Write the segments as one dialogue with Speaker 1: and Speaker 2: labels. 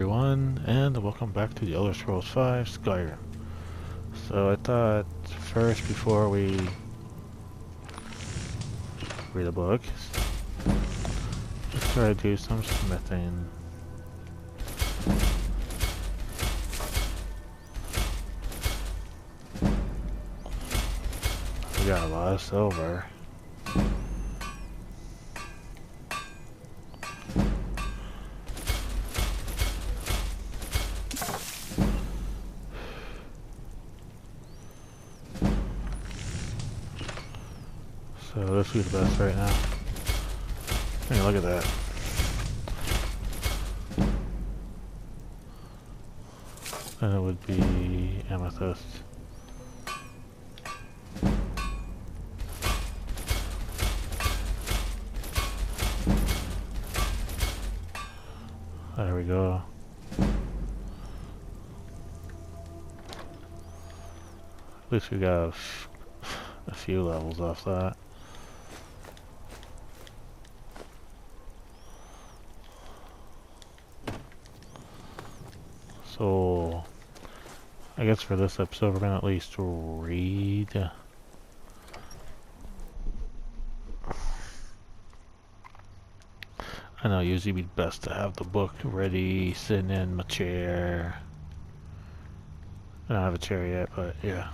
Speaker 1: Everyone, and welcome back to the Elder Scrolls V Skyrim. So I thought first, before we read a book, let's try to do some smithing. We got a lot of silver. So this would be the best right now. Hey, look at that. And it would be amethyst. There we go. At least we got a few levels off that. So, I guess for this episode we're gonna at least read. I know usually it'd be best to have the book ready, sitting in my chair. I don't have a chair yet, but yeah.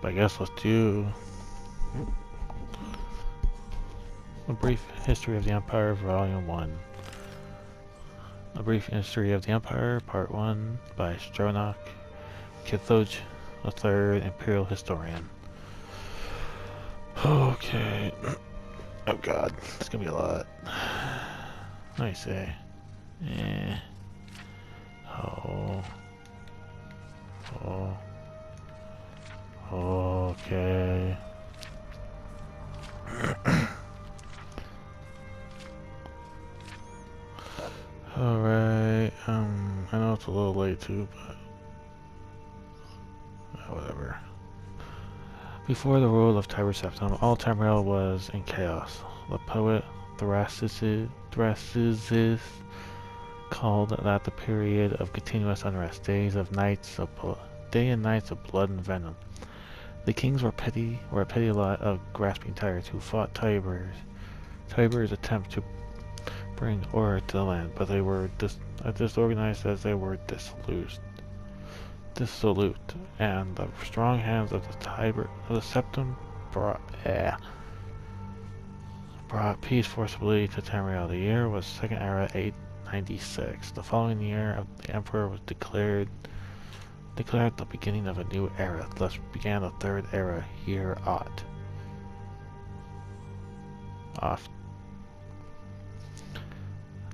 Speaker 1: But I guess let's do a brief history of the Empire, Volume 1. A brief history of the Empire, Part 1, by Stronach Kithoj, the third Imperial historian. Okay. Oh god, it's gonna be a lot. Let me see. Oh. Oh. Okay. Alright, I know it's a little late too, but whatever. Before the rule of Tiber Septim, all Tamriel was in chaos. The poet Thrasyllus called that the period of continuous unrest, day and nights of blood and venom. The kings were a petty lot of grasping tyrants who fought Tiber's attempt to bring order to the land, but they were disorganized as they were dissolute, and the strong hands of the Septim brought peace forcibly to Tamriel. The year was Second Era 896. The following year, the Emperor was declared the beginning of a new era. Thus began the Third Era, year Ot. Off.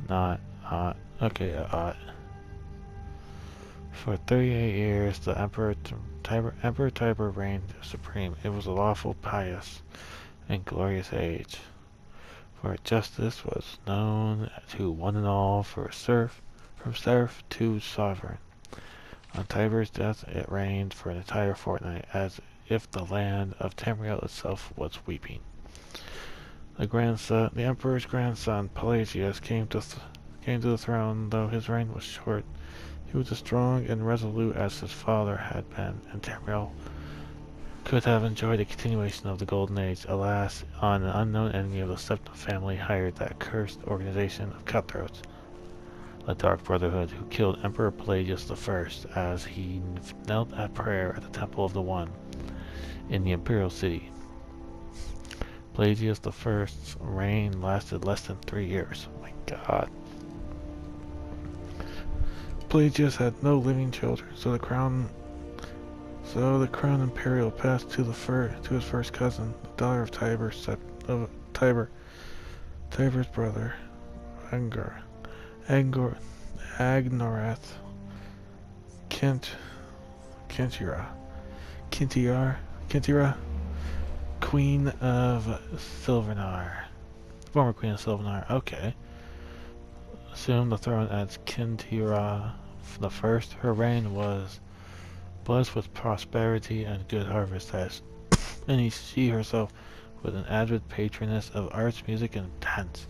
Speaker 1: Not Ot. Okay, Ot. For 38 years, the Emperor Tiber reigned supreme. It was a lawful, pious, and glorious age. For justice was known to one and all, from serf to sovereign. On Tiber's death, it rained for an entire fortnight, as if the land of Tamriel itself was weeping. The Emperor's grandson, Pelagius, came to the throne, though his reign was short. He was as strong and resolute as his father had been, and Tamriel could have enjoyed a continuation of the Golden Age. Alas, an unknown enemy of the Septim family hired that cursed organization of cutthroats, the Dark Brotherhood, who killed Emperor Pelagius I as he knelt at prayer at the Temple of the One in the Imperial City. Pelagius I's reign lasted less than 3 years. Oh my god. Pelagius had no living children, so the crown imperial passed to his first cousin, the daughter of Tiber's brother, Agnorath Kintira, Queen of Silvernar. Former Queen of Silvernar, okay. Assumed the throne as Kintira the First. Her reign was blessed with prosperity and good harvest, and she herself with an avid patroness of arts, music, and dance.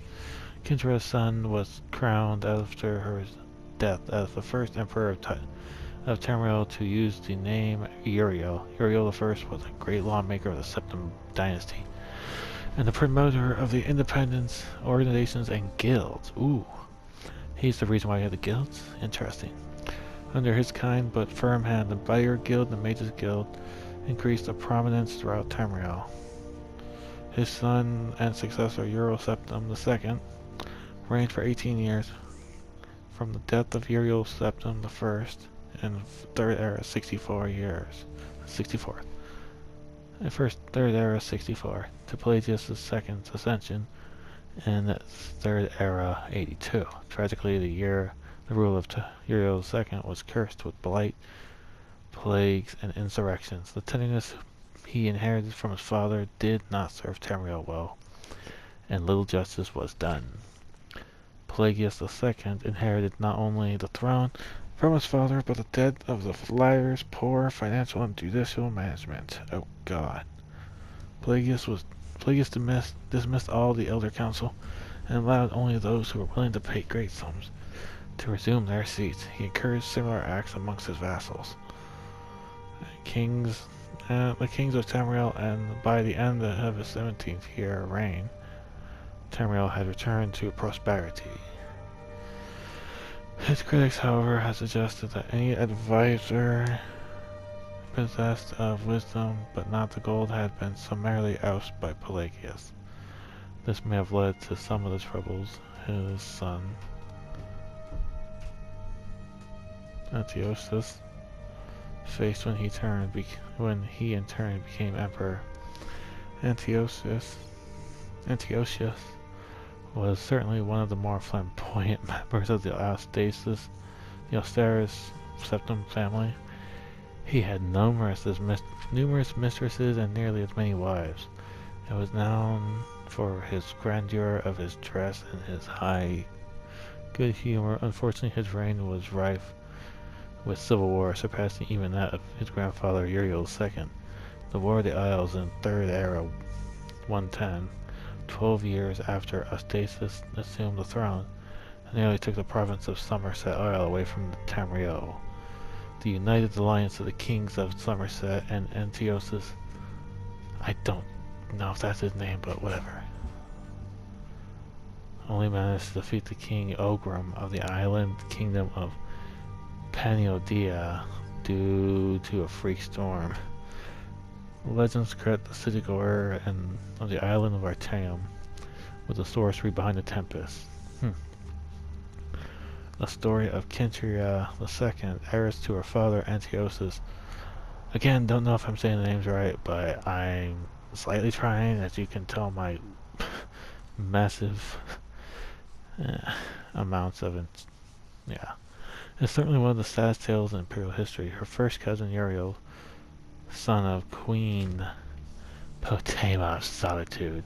Speaker 1: Kintra's son was crowned after her death as the first emperor of Tamriel to use the name Uriel. Uriel I was a great lawmaker of the Septim dynasty and the promoter of the independence organizations and guilds. Ooh, he's the reason why he had the guilds? Interesting. Under his kind but firm hand, the Buyer Guild and the Mages Guild increased in prominence throughout Tamriel. His son and successor Uriel Septim II reigned for 18 years, from the death of Uriel Septim I in Third Era 64 years. 64th. Third Era 64 to Pelagius II's ascension in Third Era 82. Tragically, the rule of Uriel II was cursed with blight, plagues, and insurrections. The tenderness he inherited from his father did not serve Tamriel well, and little justice was done. Pelagius II inherited not only the throne from his father, but the debt of the latter's poor financial and judicial management. Oh God. Pelagius dismissed all the elder council and allowed only those who were willing to pay great sums to resume their seats. He encouraged similar acts amongst his vassals. The kings of Tamriel, and by the end of his 17th year reign, Tamriel had returned to prosperity. His critics, however, have suggested that any advisor possessed of wisdom but not the gold had been summarily ousted by Pelagius. This may have led to some of the troubles his son Antiochus faced when he in turn became emperor. Antiochus was certainly one of the more flamboyant members of the Austaris Septim family. He had numerous mistresses and nearly as many wives, and was known for his grandeur of his dress and his high good humor. Unfortunately, his reign was rife with civil war, surpassing even that of his grandfather Uriel II. The War of the Isles in Third Era 110, 12 years after Austaris assumed the throne, nearly took the province of Somerset Isle away from Tamriel. The united alliance of the kings of Somerset and Antiochus, I don't know if that's his name, but whatever, only managed to defeat the King Ogrim of the island kingdom of Paniodia due to a freak storm. Legends credit the city-goer of the island of Artaeum with the sorcery behind the tempest. The story of Kintria II, heiress to her father Antiochus. Again, don't know if I'm saying the names right, but I'm slightly trying. As you can tell, my massive amounts of it. Yeah. It's certainly one of the saddest tales in Imperial history. Her first cousin Uriel, son of Queen Potema of Solitude,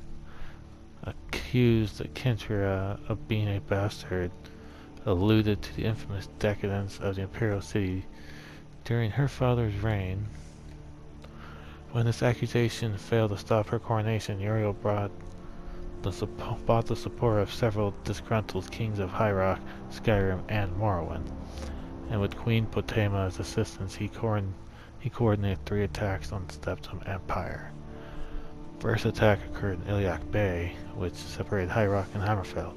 Speaker 1: accused Kintria of being a bastard, alluded to the infamous decadence of the imperial city during her father's reign. When this accusation failed to stop her coronation, Uriel bought the support of several disgruntled kings of High Rock, Skyrim, and Morrowind, and with Queen Potema's assistance, he coordinated 3 attacks on the Septim Empire. First attack occurred in Iliac Bay, which separated High Rock and Hammerfell.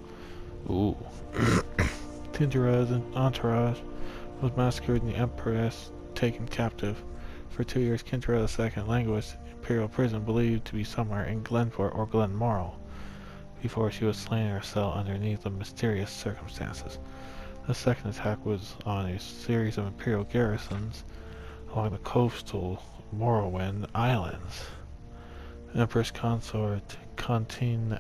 Speaker 1: Ooh. Tindra's entourage was massacred and the Empress taken captive. For 2 years, Kintera II languished in Imperial prison, believed to be somewhere in Glenport or Glenmoral, before she was slain in her cell underneath the mysterious circumstances. The second attack was on a series of Imperial garrisons along the coastal Morrowind Islands. Empress Consort Contine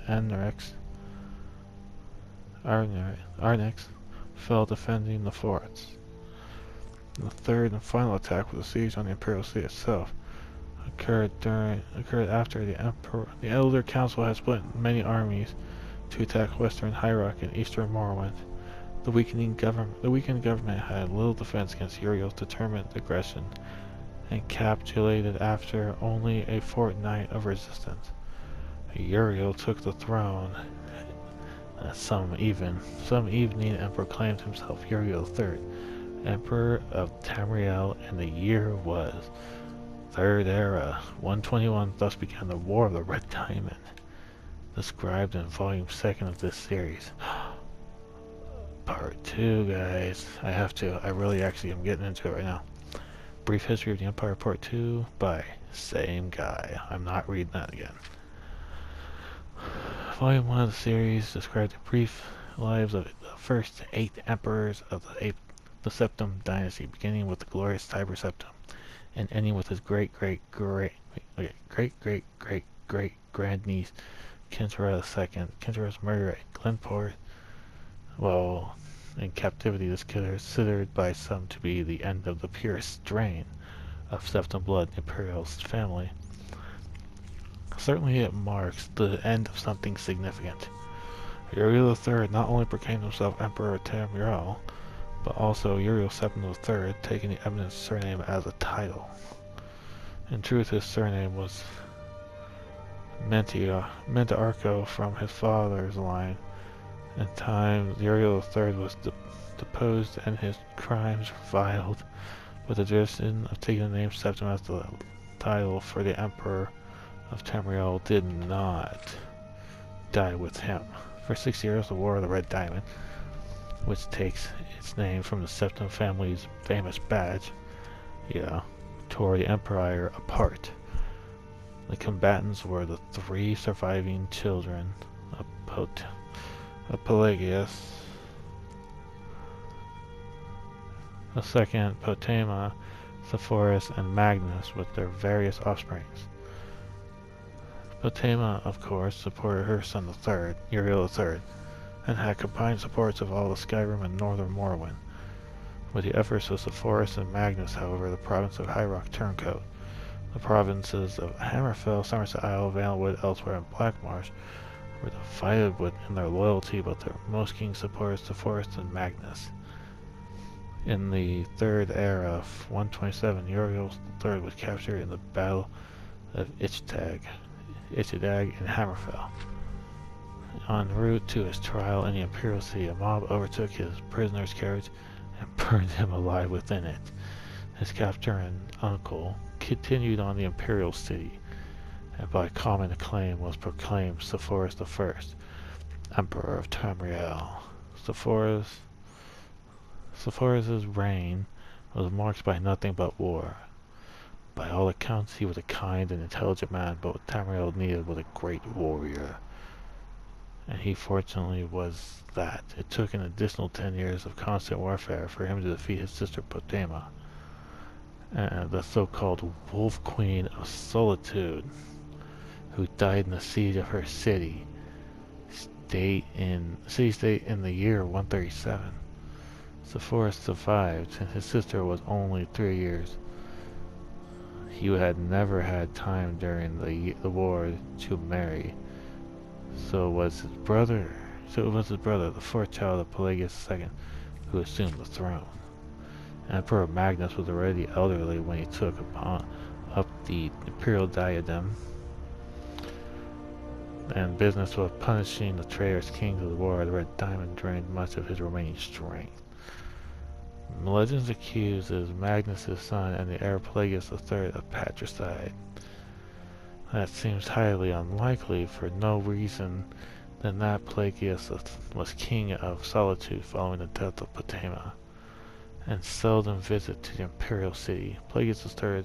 Speaker 1: Arnix fell defending the forts. The third and final attack was a siege on the Imperial City itself. Occurred after the Elder Council had split many armies to attack western High Rock and eastern Morrowind. The weakened government had little defense against Uriel's determined aggression and capitulated after only a fortnight of resistance. Uriel took the throne some evening and proclaimed himself Uriel III, Emperor of Tamriel, and the year was Third Era. 121 thus began the War of the Red Diamond, described in Volume 2 of this series. Part 2, guys. I really actually am getting into it right now. Brief History of the Empire Part 2 by same guy. I'm not reading that again. Volume 1 of the series described the brief lives of the first 8 emperors of the Septim dynasty, beginning with the glorious Tiber Septim and ending with his great grandniece Kintura II. Kintura's murder at Glenport, while in captivity, is considered by some to be the end of the purest strain of Septim blood in the imperial family. Certainly it marks the end of something significant. Uriel III not only proclaimed himself Emperor of Tamriel, but also Uriel Septim III, taking the eminent surname as a title. In truth, his surname was Mentarco from his father's line. In time, Uriel III was deposed and his crimes reviled, but the tradition of taking the name Septim as the title for the Emperor of Tamriel did not die with him. For 6 years, the War of the Red Diamond, which takes its name from the Septim family's famous badge, tore the empire apart. The combatants were the 3 surviving children of Pelagius II, Potema, Sepphoris, and Magnus with their various offsprings. Potema, of course, supported her son Uriel III, and had combined supports of all the Skyrim and northern Morrowind. With the efforts of Sepphoris and Magnus, however, the province of High Rock turncoat. The provinces of Hammerfell, Somerset Isle, Vanelwood, elsewhere, and Blackmarsh were divided in their loyalty, but their most keen supporters Sepphoris and Magnus. In the Third Era of 127, Uriel III was captured in the Battle of Ichdag in Hammerfell. En route to his trial in the Imperial City, a mob overtook his prisoner's carriage and burned him alive within it. His captor and uncle continued on the Imperial City, and by common acclaim was proclaimed Sepphoris I, Emperor of Tamriel. Sepphoris' reign was marked by nothing but war. By all accounts, he was a kind and intelligent man, but what Tamriel needed was a great warrior. And he fortunately was that. It took an additional 10 years of constant warfare for him to defeat his sister Potema, the so-called Wolf Queen of Solitude, who died in the siege of her city-state in the year 137. Sepphoris survived, and his sister was only 3 years. He had never had time during the war to marry. So it was his brother, the 4th child of Pelagius II, who assumed the throne. Emperor Magnus was already elderly when he took up the imperial diadem, and business with punishing the traitorous kings of the War of the Red Diamond drained much of his remaining strength. Legends accuses Magnus' son and the heir Pelagius III of patricide. That seems highly unlikely for no reason than that Pelagius was king of Solitude following the death of Potema, and seldom visited to the imperial city. Pelagius III,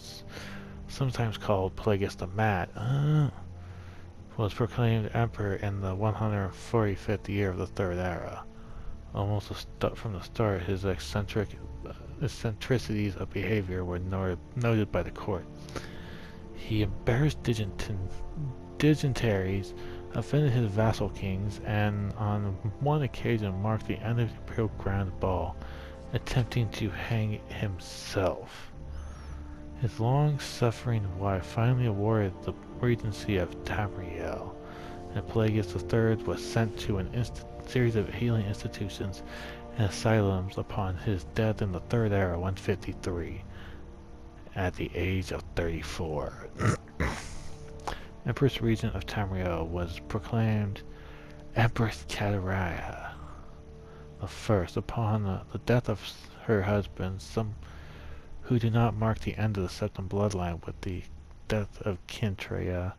Speaker 1: sometimes called Pelagius the Mad, was proclaimed emperor in the 145th year of the Third Era. Almost from the start, his eccentricities of behavior were noted by the court. He embarrassed dignitaries, offended his vassal kings, and on one occasion marked the end of the imperial grand ball, attempting to hang himself. His long-suffering wife finally awarded the regency of Tamriel, and Pelagius III was sent to a series of healing institutions and asylums upon his death in the Third Era 153, at the age of 34. Empress Regent of Tamriel, was proclaimed Empress Kataraya the First upon the death of her husband. Some who do not mark the end of the Septim bloodline with the death of Kintira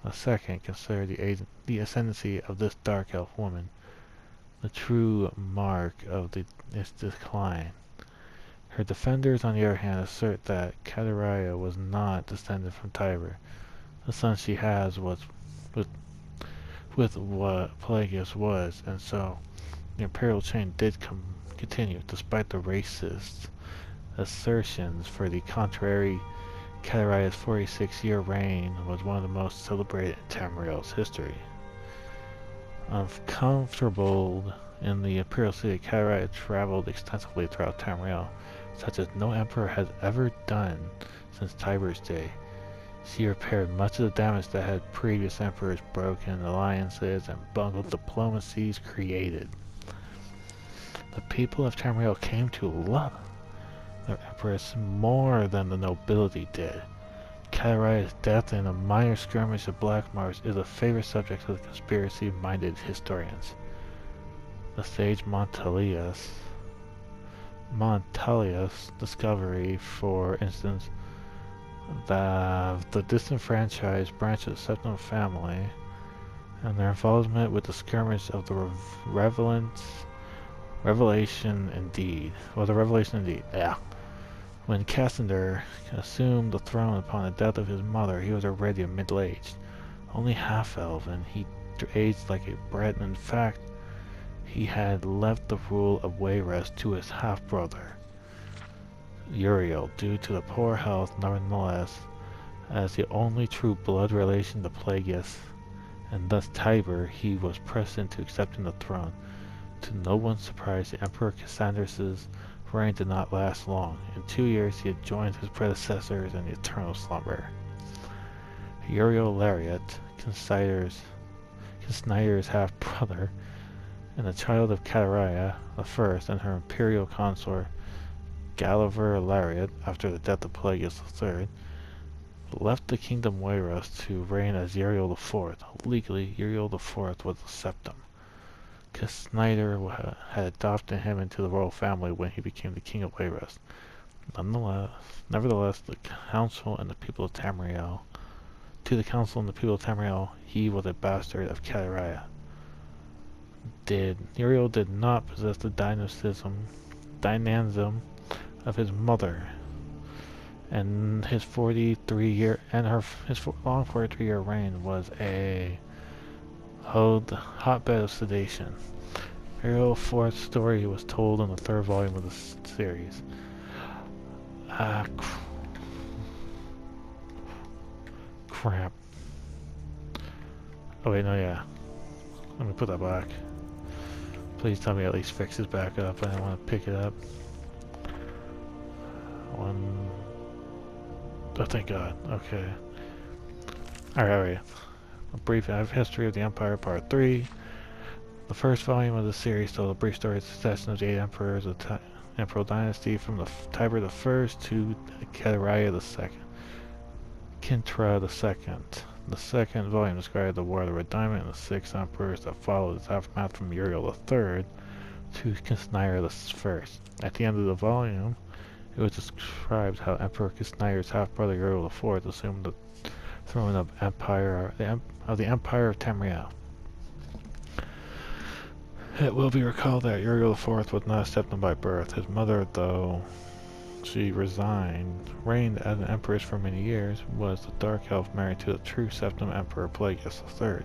Speaker 1: II consider the ascendancy of this dark elf woman the true mark of its decline. Her defenders, on the other hand, assert that Kataraya was not descended from Tiber. The son she has was with what Pelagius was, and so the imperial chain did continue, despite the racist assertions for the contrary. Kataraya's 46-year reign was one of the most celebrated in Tamriel's history. Comfortable in the imperial city, Kataraya traveled extensively throughout Tamriel, such as no emperor has ever done since Tiber's day. She repaired much of the damage that had previous emperors broken alliances and bungled diplomacies created. The people of Tamriel came to love their empress more than the nobility did. Kataraya's death in a minor skirmish of Black Mars is a favorite subject of the conspiracy-minded historians. The sage Montalius' discovery, for instance, that the disenfranchised branch of the Septim family and their involvement with the skirmish of the revelation indeed. Yeah. When Cassander assumed the throne upon the death of his mother, he was already middle-aged, only half-elf, and he aged like a brat. In fact, he had left the rule of Wayrest to his half-brother, Uriel, due to the poor health. Nevertheless, as the only true blood relation to Pelagius, and thus Tiber, he was pressed into accepting the throne. To no one's surprise, the Emperor Cassander's reign did not last long. In 2 years, he had joined his predecessors in the eternal slumber. Uriel Lariat, Kisnyder's half-brother, and the child of Kataraya I and her imperial consort, Galaver Lariat, after the death of Pelagius III, left the kingdom Wayrest to reign as Uriel IV. Legally, Uriel IV was the Septim. Kisnyder had adopted him into the royal family when he became the king of Wayrest. Nevertheless, to the council and the people of Tamriel, he was a bastard of Kataraya. Uriel did not possess the dynamism of his mother, and his long 43-year reign was a hotbed of sedation. Uriel IV's story was told in the 3rd volume of the series. Crap. Oh wait, no, yeah. Let me put that back. Please tell me at least fix this back up. I don't want to pick it up. Oh, thank God. Okay. Alright. A brief history of the Empire, Part 3. The 1st volume of the series told a brief story of the succession of the 8 emperors of the Imperial Dynasty, from the Tiber I to Kataraya II. Kintra II. The 2nd volume described the War of the Red Diamond and the 6 emperors that followed its aftermath from Uriel III to Kisnyder I. At the end of the volume, it was described how Emperor Kisnyder's half-brother Uriel IV assumed the throne of the Empire of Tamriel. It will be recalled that Uriel IV was not a Septim by birth. His mother, though she reigned as an empress for many years, was the dark elf married to the true Septim Emperor Pelagius III.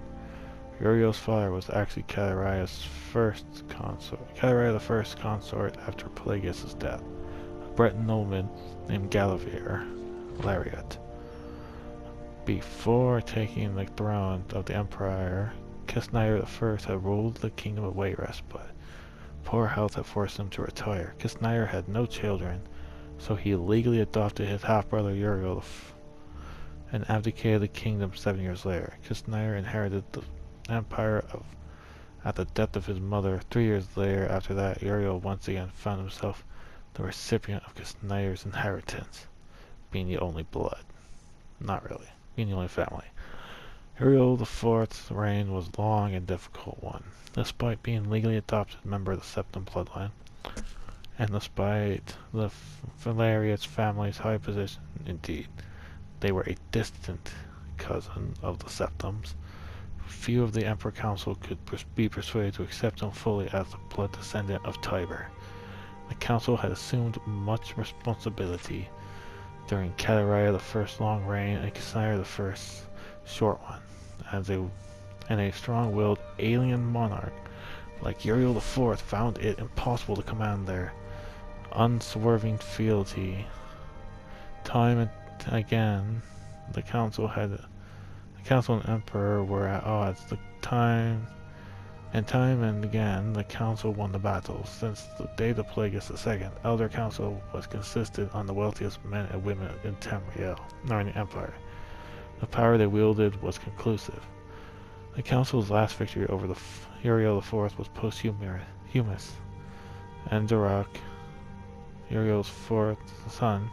Speaker 1: Uriel's father was actually Kataraya the first consort after Pelagius' death, a Breton nobleman named Galaver Lariat. Before taking the throne of the empire, Kisnyder I had ruled the kingdom of Wayrest, but poor health had forced him to retire. Kisnyder had no children, so he legally adopted his half-brother Uriel and abdicated the kingdom 7 years later. Kisnyder inherited the empire at the death of his mother. 3 years later, after that, Uriel once again found himself the recipient of Kisnyder's inheritance, being the only blood. Not really. being the only family. Uriel IV's reign was a long and difficult one. Despite being legally adopted member of the Septim bloodline, and despite the Valerius family's high position, indeed, they were a distant cousin of the Septims. Few of the Emperor Council could be persuaded to accept him fully as the blood descendant of Tiber. The Council had assumed much responsibility during Catariah the First's long reign and Caesar the First's short one, and a strong-willed alien monarch like Uriel IV found it impossible to command their unswerving fealty. Time and again, the Council and Emperor were at odds. Time and again, the Council won the battles. Since the day of Plagueis II, Elder Council was consisted on the wealthiest men and women in Tamriel, nor in the Empire. The power they wielded was conclusive. The Council's last victory over the Uriel IV was posthumous. Enderock, Uriel's fourth son,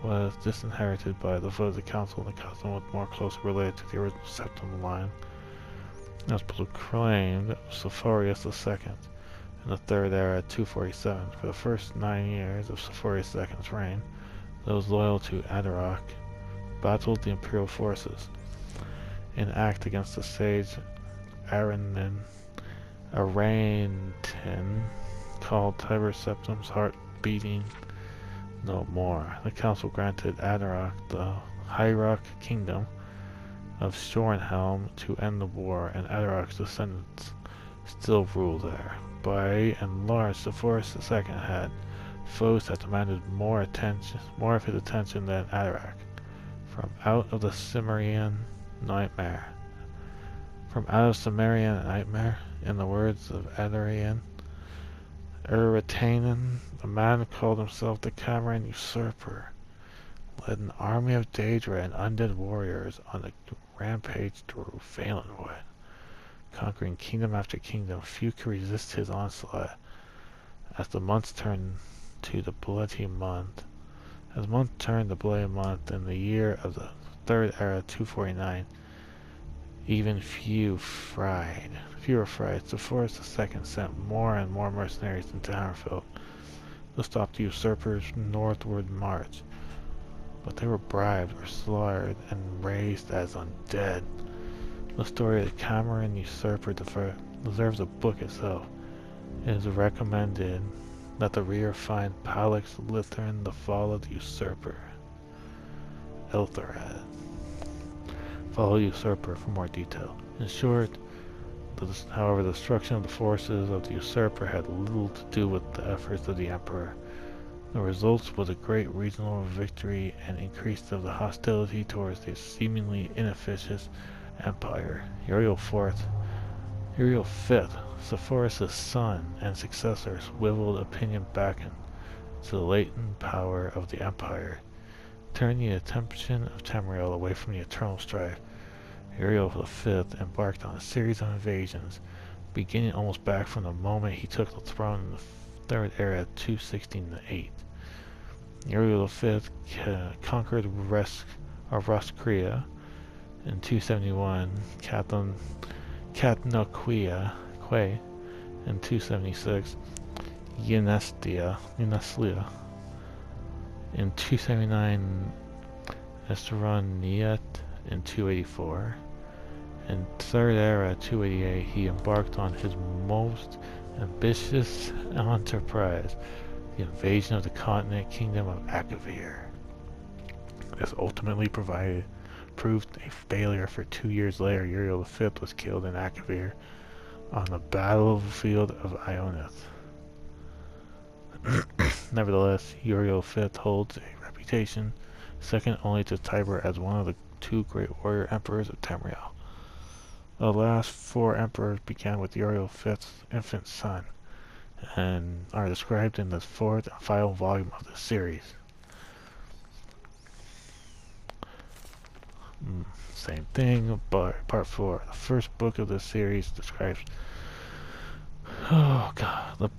Speaker 1: was disinherited by the vote of the Council, and the Council was more closely related to the original Septim line. As proclaimed Sephorius II in the Third Era at 247. For the first 9 years of Sephorius II's reign, those loyal to Enderock battled the Imperial forces. In act against the sage Aranin, called Tiber Septim's heart beating no more. The Council granted Enderock the Hierarch Kingdom of Shorenhelm to end the war, and Enderock's descendants still rule there. By and large, Sephorius II had foes that demanded more of his attention than Enderock. From out of Cimmerian nightmare, in the words of Ederian Uritanen, the man who called himself the Cameron Usurper led an army of Daedra and undead warriors on a rampage through Valenwood, conquering kingdom after kingdom. Few could resist his onslaught. As months turned the bloody month in the year of the Third Era 249, even few were fried. Sephorius II sent more and more mercenaries into Hammerfell to stop the usurper's northward march, but they were bribed or slaughtered and raised as undead. The story of the Cameron Usurper deserves a book itself. It is recommended that the reader find Palix Lithern, The Fall of the Usurper. Eltharad. Follow Usurper for more detail. In short, however, the destruction of the forces of the Usurper had little to do with the efforts of the Emperor. The result was a great regional victory and increase of the hostility towards the seemingly inefficient empire. Uriel V, Sephorius' son and successor, swiveled opinion back into the latent power of the empire, turning the attention of Tamriel away from the eternal strife. Uriel V embarked on a series of invasions, beginning almost back from the moment he took the throne in the Third Era 216-8. Uriel V conquered Roscrea in 271, Katnoquia in 276, Uneslia in 279, Esteroniet in 284. In Third Era 288, he embarked on his most ambitious enterprise, the invasion of the continent kingdom of Akavir. This ultimately proved a failure, for 2 years later Uriel V was killed in Akavir on the battlefield of Ionith. Nevertheless, Uriel V holds a reputation second only to Tiber as one of the 2 great warrior emperors of Tamriel. The last 4 emperors began with Uriel V's infant son, and are described in the 4th and final volume of the series. Same thing, but part 4. The first book of this series describes, the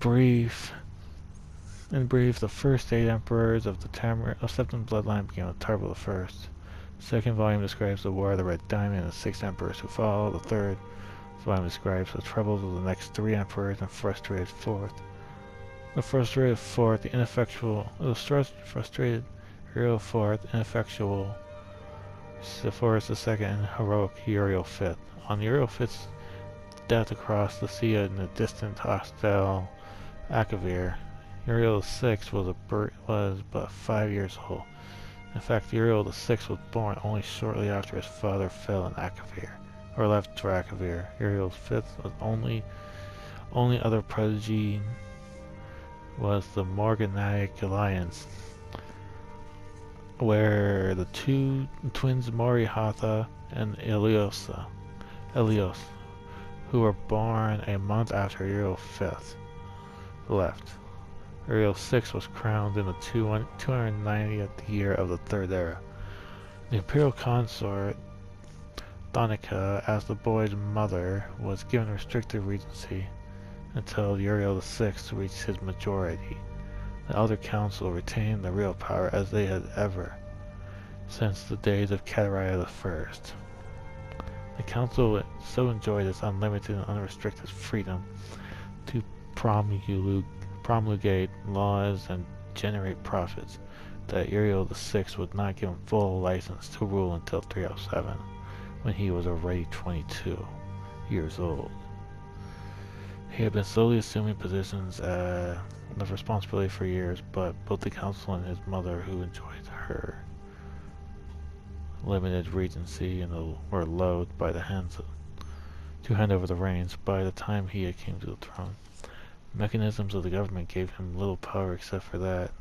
Speaker 1: first 8 emperors of the Septim bloodline began with Tiber I. Second volume describes the War of the Red Diamond and the 6 emperors who follow. The third volume describes the troubles of the next 3 emperors and frustrated fourth. The frustrated fourth, the ineffectual, frustrated Uriel fourth, ineffectual Sepphoris II, and heroic Uriel fifth. On Uriel fifth's death across the sea in the distant hostile Akavir, Uriel VI was but 5 years old. In fact, Uriel VI was born only shortly after his father fell in Akavir, or left for Akavir. Uriel V was only other prodigy was the Morganitic Alliance, where the two twins Morihatha and Elios, who were born a month after Uriel V left. Uriel VI was crowned in the 290th year of the Third Era. The imperial consort, Donica, as the boy's mother, was given restricted regency until Uriel VI reached his majority. The Elder Council retained the real power as they had ever since the days of Catariah I. The Council so enjoyed its unlimited and unrestricted freedom to promulgate laws and generate profits that Uriel VI would not give him full license to rule until 307, when he was already 22 years old. He had been slowly assuming positions of responsibility for years, but both the council and his mother, who enjoyed her limited regency, were loathed by the hands to hand over the reins by the time he came to the throne. Mechanisms of the government gave him little power except for that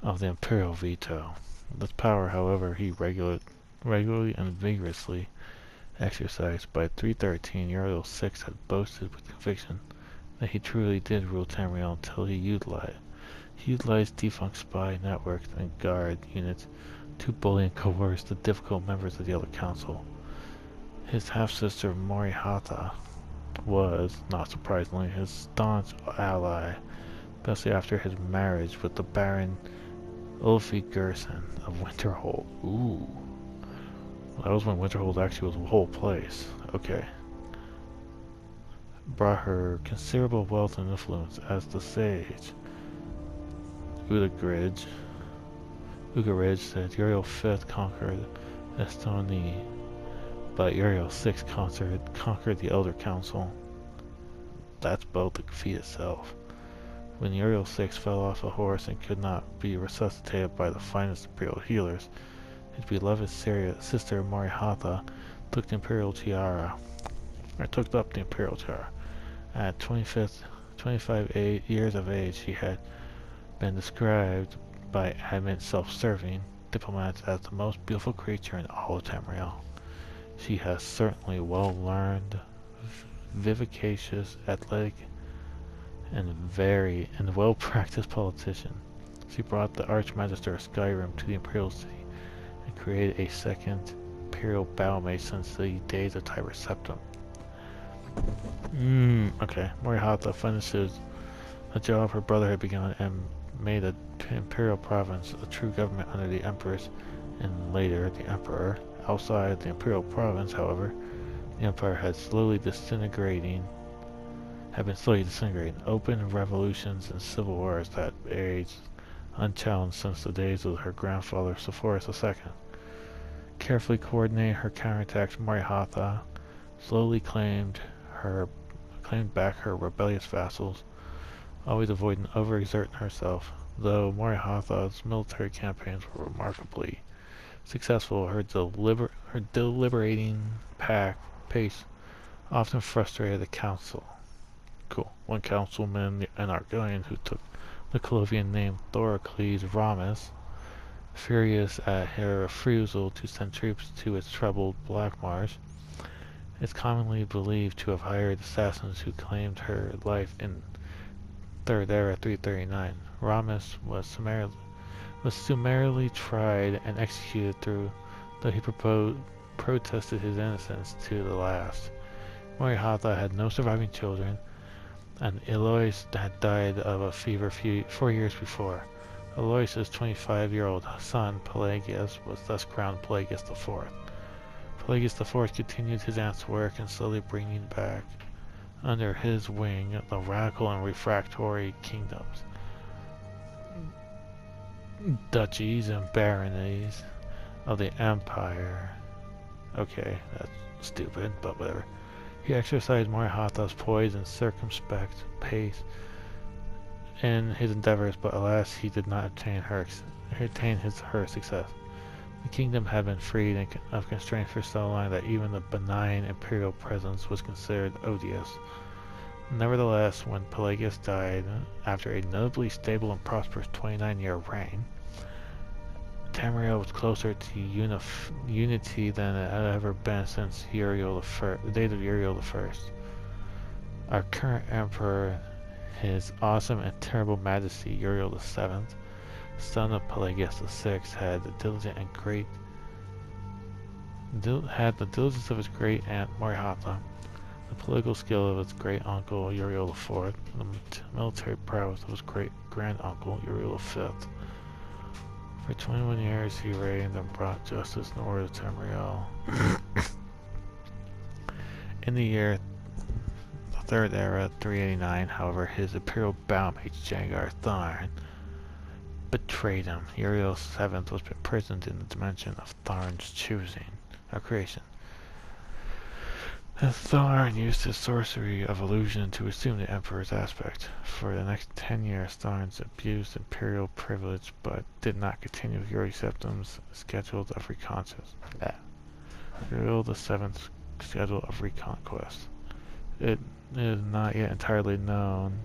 Speaker 1: of the imperial veto. This power, however, he regularly and vigorously exercised. By 313, Uriel VI had boasted with conviction that he truly did rule Tamriel until he utilized defunct spy networks and guard units to bully and coerce the difficult members of the Elder Council. His half-sister Morihatha was, not surprisingly, his staunch ally, especially after his marriage with the Baron Ulfi Gerson of Winterhold. Ooh. That was when Winterhold actually was a whole place. Okay. Brought her considerable wealth and influence as the sage. Ugaridge said Uriel V conquered Estonia, but Uriel VI conquered the Elder Council. That's both the feat itself. When Uriel VI fell off a horse and could not be resuscitated by the finest imperial healers, his beloved sister Morihatha took up the imperial tiara. At 25 years of age, she had been described by adamant self-serving diplomats as the most beautiful creature in all of Tamriel. She has certainly well-learned, vivacious, athletic, and well-practiced politician. She brought the Archmagister of Skyrim to the Imperial City and created a second Imperial battlemate since the days of Tiber Septim. Okay. Morihatha finishes a job her brother had begun and made the Imperial province a true government under the Empress and later the Emperor. Outside the Imperial province, however, the Empire had been slowly disintegrating. Open revolutions and civil wars that raged unchallenged since the days of her grandfather Sepphoris II. Carefully coordinating her counterattacks, Morihatha slowly claimed back her rebellious vassals, always avoiding overexerting herself. Though Morihatha's military campaigns were remarkably successful, her deliberating pace often frustrated the council. Cool. One councilman, an Argonian who took the Colovian name Thorocles Ramus, furious at her refusal to send troops to its troubled Black Marsh, is commonly believed to have hired assassins who claimed her life in Third Era 339. Ramus was summarily tried and executed though he protested his innocence to the last. Morihatha had no surviving children, and Elois had died of a fever 4 years before. Aloysius' 25-year-old son, Pelagius, was thus crowned Pelagius IV. Pelagius IV continued his aunt's work in slowly bringing back under his wing the radical and refractory kingdoms, duchies, and baronies of the empire. Okay, that's stupid, but whatever. He exercised Morihata's poise and circumspect pace in his endeavors, but alas, he did not attain her success. The kingdom had been freed of constraints for so long that even the benign imperial presence was considered odious. Nevertheless, when Pelagius died, after a notably stable and prosperous 29-year reign, Tamriel was closer to unity than it had ever been since the days of Uriel I. Our current emperor, His Awesome and Terrible Majesty Uriel VII, son of Pelagius VI, had the diligence of his great aunt Morihata, the political skill of his great uncle Uriel IV, and the military prowess of his great grand uncle Uriel V. For 21 years he reigned and brought justice and order to Tamriel. In the year the Third Era, 389, however, his imperial boundmate Jangar Tharn betrayed him. Uriel VII was imprisoned in the dimension of Tharn's choosing, or creation. And Tharn used his sorcery of illusion to assume the Emperor's aspect. For the next 10 years, Tharn abused imperial privilege, but did not continue Uriel VII's schedule of reconquest. Uriel VII's schedule of reconquest. It is not yet entirely known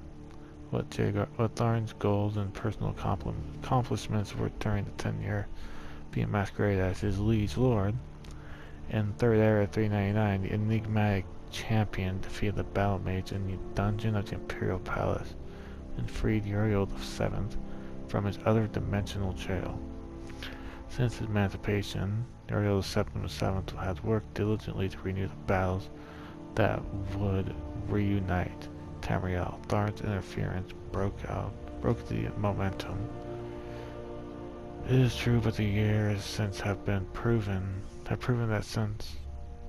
Speaker 1: what Tharn's goals and personal accomplishments were during the 10-year, being masqueraded as his liege lord. In Third Era 399, the enigmatic champion defeated the battle mage in the dungeon of the Imperial Palace and freed Uriel VII from his other dimensional jail. Since his emancipation, Uriel VII has worked diligently to renew the battles that would reunite Tamriel. Tharn's interference broke the momentum. It is true, but the years since have proven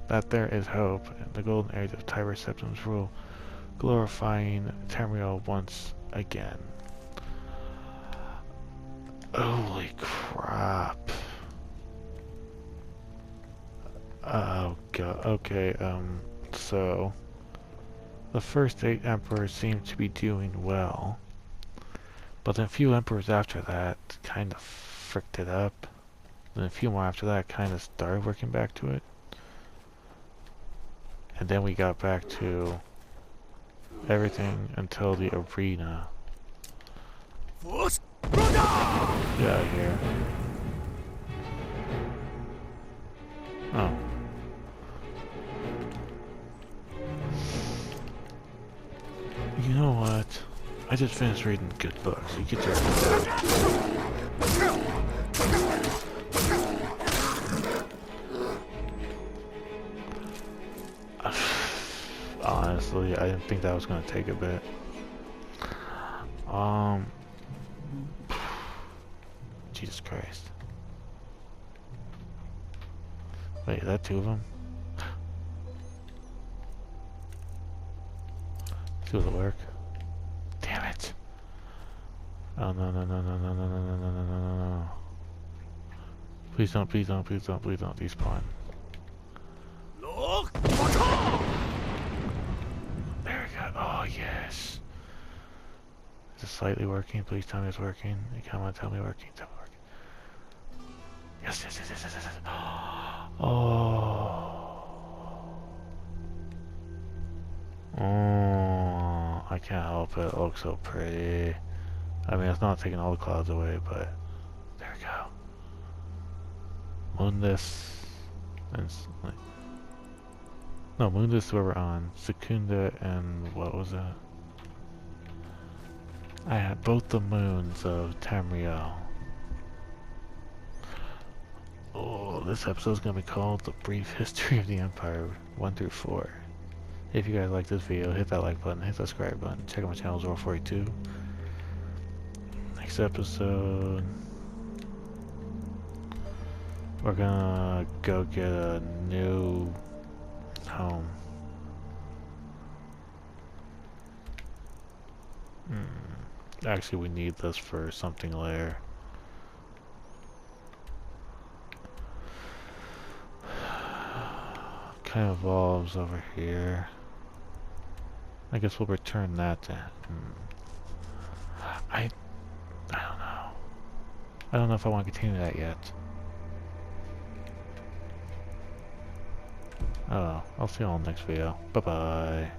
Speaker 1: that there is hope in the golden age of Tiber Septim's rule, glorifying Tamriel once again. Holy crap. Oh god, okay, so the first 8 emperors seem to be doing well, but then a few emperors after that kind of fricked it up. Then a few more after that kind of started working back to it. And then we got back to everything until the arena. Get out of here. Oh. You know what? I just finished reading good books. You get your honestly, I didn't think that was gonna take a bit. Jesus Christ. Wait, is that 2 of them? Do the work. Damn it. Oh no no no no no no no no no no no no. Please don't, please don't, please don't, please don't despawn. There we go. Oh yes. Is it slightly working? Please tell me it's working. Come on, tell me working, tell me working. Yes, yes, yes, yes, yes, yes. Oh. Oh, I can't help it. It looks so pretty. I mean, it's not taking all the clouds away, but there we go. Mundus and no, Mundus we were on. Secunda and what was that? I had both the moons of Tamriel. Oh, this episode's gonna be called The Brief History of the Empire 1 through 4. If you guys like this video, hit that like button, hit that subscribe button, check out my channel 042. next episode, we're gonna go get a new home. Actually, we need this for something later. Kind of evolves over here. I guess we'll return that to... I don't know. I don't know if I want to continue that yet. Oh, I'll see you all in the next video. Bye-bye.